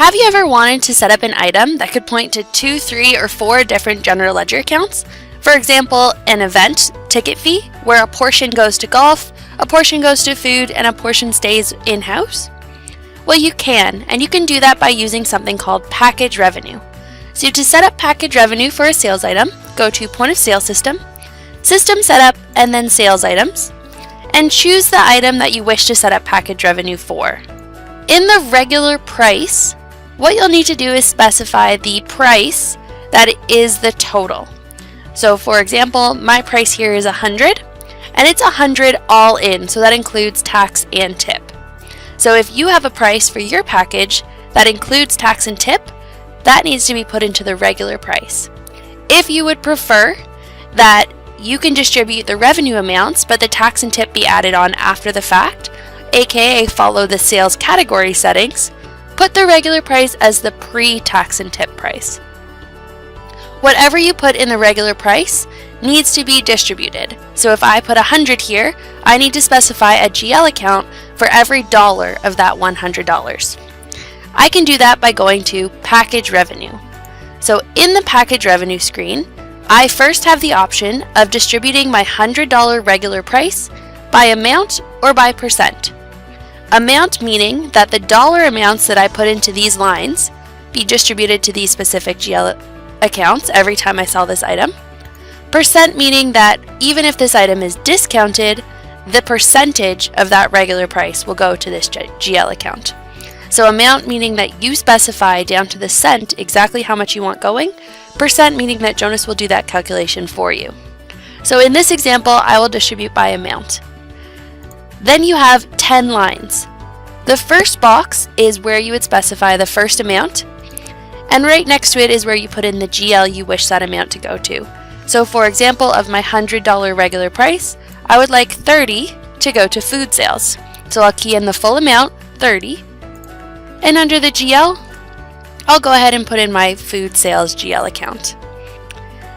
Have you ever wanted to set up an item that could point to 2, 3, or 4 different general ledger accounts? For example, an event ticket fee, where a portion goes to golf, a portion goes to food, and a portion stays in-house? Well, you can, and you can do that by using something called package revenue. So to set up package revenue for a sales item, go to Point of Sale System, System Setup, and then Sales Items, and choose the item that you wish to set up package revenue for. In the regular price, what you'll need to do is specify the price that is the total. So for example, my price here is 100, and it's 100 all in, so that includes tax and tip. So if you have a price for your package that includes tax and tip, that needs to be put into the regular price. If you would prefer that you can distribute the revenue amounts, but the tax and tip be added on after the fact, aka follow the sales category settings, put the regular price as the pre-tax and tip price. Whatever you put in the regular price needs to be distributed. So if I put 100 here, I need to specify a GL account for every dollar of that $100. I can do that by going to Package Revenue. So in the Package Revenue screen, I first have the option of distributing my $100 regular price by amount or by percent. Amount meaning that the dollar amounts that I put into these lines be distributed to these specific GL accounts every time I sell this item. Percent meaning that even if this item is discounted, the percentage of that regular price will go to this GL account. So amount meaning that you specify down to the cent exactly how much you want going. Percent meaning that Jonas will do that calculation for you. So in this example, I will distribute by amount. Then you have 10 lines. The first box is where you would specify the first amount, and right next to it is where you put in the GL you wish that amount to go to. So for example, of my $100 regular price, I would like 30 to go to food sales. So I'll key in the full amount, 30, and under the GL, I'll go ahead and put in my food sales GL account.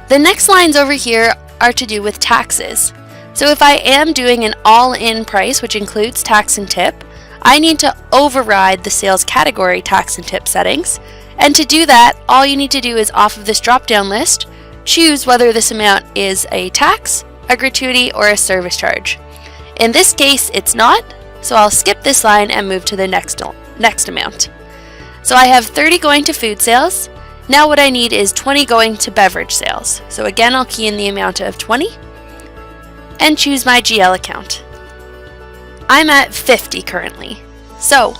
The next lines over here are to do with taxes. So if I am doing an all-in price, which includes tax and tip, I need to override the sales category tax and tip settings. And to do that, all you need to do is off of this drop-down list, choose whether this amount is a tax, a gratuity, or a service charge. In this case, it's not, so I'll skip this line and move to the next amount. So I have 30 going to food sales. Now what I need is 20 going to beverage sales. So again, I'll key in the amount of 20 and choose my GL account. I'm at 50 currently. So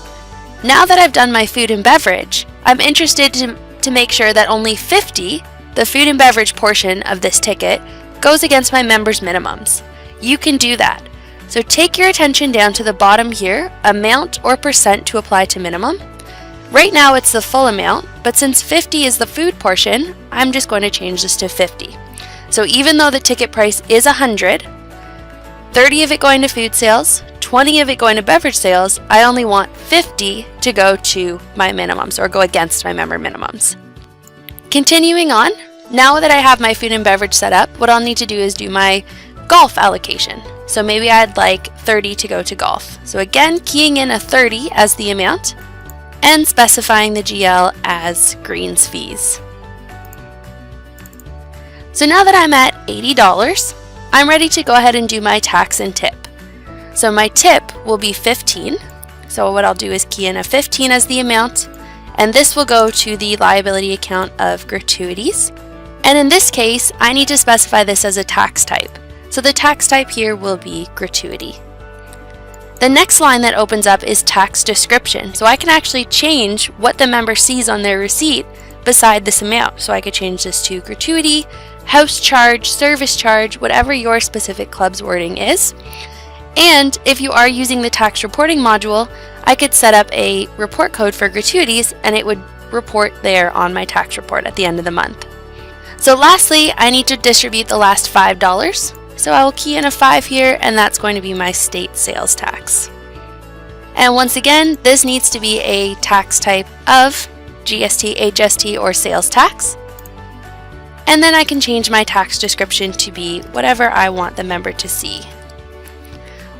now that I've done my food and beverage, I'm interested to make sure that only 50, the food and beverage portion of this ticket, goes against my members' minimums. You can do that. So take your attention down to the bottom here, amount or percent to apply to minimum. Right now it's the full amount, but since 50 is the food portion, I'm just going to change this to 50. So even though the ticket price is 100, 30 of it going to food sales, 20 of it going to beverage sales, I only want 50 to go to my minimums or go against my member minimums. Continuing on, now that I have my food and beverage set up, what I'll need to do is do my golf allocation. So maybe I'd like 30 to go to golf. So again, keying in a 30 as the amount and specifying the GL as greens fees. So now that I'm at $80, I'm ready to go ahead and do my tax and tip. So my tip will be 15. So what I'll do is key in a 15 as the amount, and this will go to the liability account of gratuities. And in this case, I need to specify this as a tax type. So the tax type here will be gratuity. The next line that opens up is tax description. So I can actually change what the member sees on their receipt beside this amount. So I could change this to gratuity, house charge, service charge, whatever your specific club's wording is. And if you are using the tax reporting module, I could set up a report code for gratuities and it would report there on my tax report at the end of the month. So lastly, I need to distribute the last $5. So I will key in a 5 here, and that's going to be my state sales tax. And once again, this needs to be a tax type of GST, HST, or sales tax. And then I can change my tax description to be whatever I want the member to see.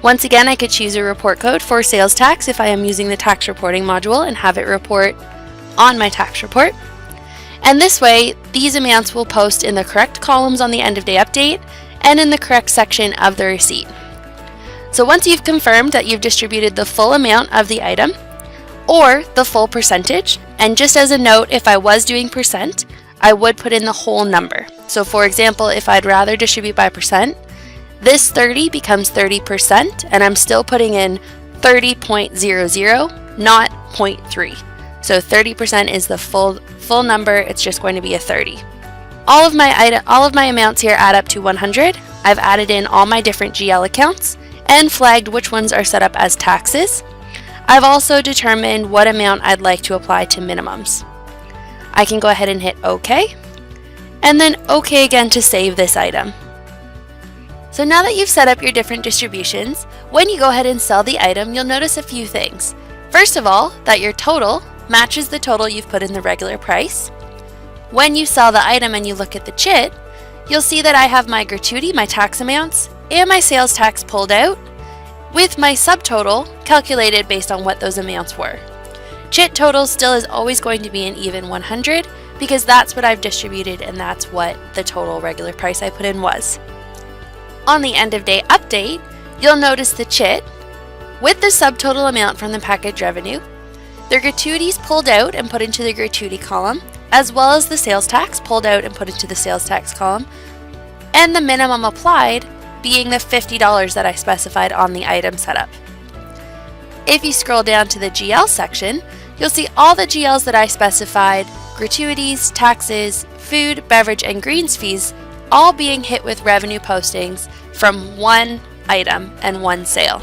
Once again, I could choose a report code for sales tax if I am using the tax reporting module and have it report on my tax report. And this way, these amounts will post in the correct columns on the end of day update and in the correct section of the receipt. So once you've confirmed that you've distributed the full amount of the item or the full percentage, and just as a note, if I was doing percent, I would put in the whole number. So for example, if I'd rather distribute by percent, this 30 becomes 30%, and I'm still putting in 30.00, not 0.3. So 30% is the full number, it's just going to be a 30. All of my amounts here add up to 100. I've added in all my different GL accounts and flagged which ones are set up as taxes. I've also determined what amount I'd like to apply to minimums. I can go ahead and hit OK, and then OK again to save this item. So now that you've set up your different distributions, when you go ahead and sell the item, you'll notice a few things. First of all, that your total matches the total you've put in the regular price. When you sell the item and you look at the chit, you'll see that I have my gratuity, my tax amounts, and my sales tax pulled out, with my subtotal calculated based on what those amounts were. Chit total still is always going to be an even 100 because that's what I've distributed and that's what the total regular price I put in was. On the end of day update, you'll notice the chit with the subtotal amount from the package revenue, the gratuities pulled out and put into the gratuity column, as well as the sales tax pulled out and put into the sales tax column, and the minimum applied being the $50 that I specified on the item setup. If you scroll down to the GL section, you'll see all the GLs that I specified, gratuities, taxes, food, beverage, and greens fees, all being hit with revenue postings from one item and one sale.